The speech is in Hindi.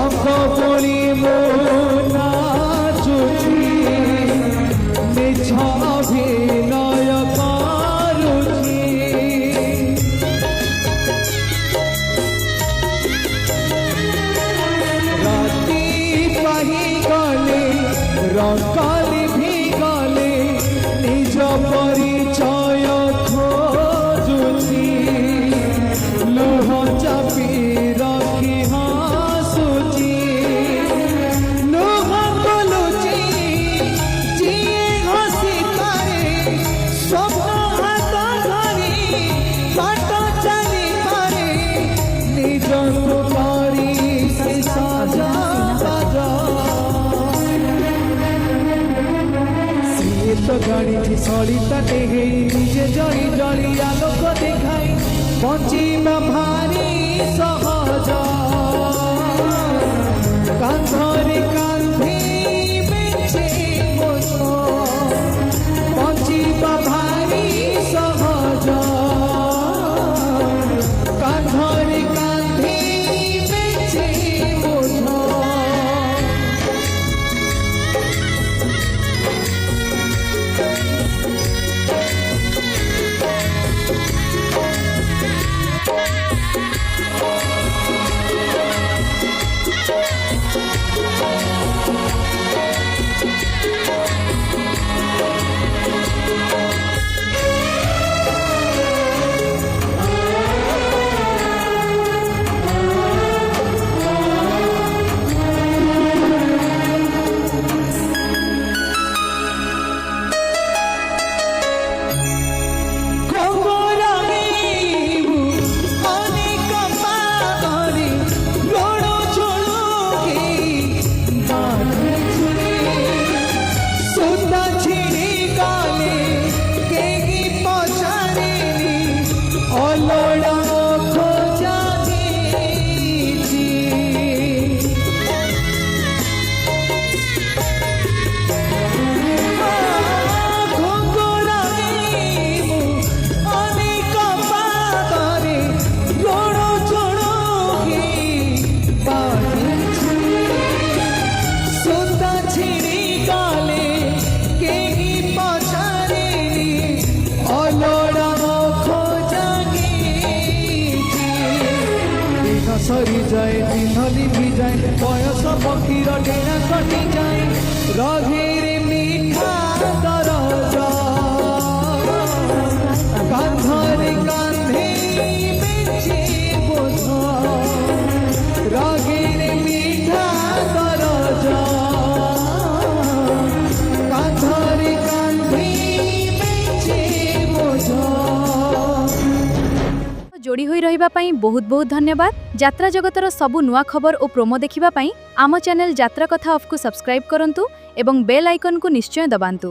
रंग बोली मो नाचुची निज अभिनय करुची राती पाही गले रंगाली भी गले निज परिचय खोजुची लुह चापी रखी हसुची लुह बोलुची जिए हसी करे स्वप्न हाथ धरी बाट चली करे निज करी से सजा तो गणी सलिता टेहे निजे जड़ी जड़ी आलोक देखाई बंचिबा भारी सहज कांधरे कांधे बेचे बोझ बंचिबा भारी सहज कांधरे कांधे बेचे बोझ सरी जाए दिनली भी जाए बयस पक्षीर डेना कटि जाए रघेरे मीठा दरज कांधरे कांधे बेचे बोझ रघेरे मीठा दरज कांधरे कांधे बेचे बोझ जोड़ी होई रहिबा पई बहुत बहुत धन्यवाद। यात्रा जगतर सबु नुआ खबर और प्रोमो देखिबा पई आम चैनल यात्रा कथा ऑफ को सब्सक्राइब करंतु एवं बेल आइकन को निश्चय दबांतु।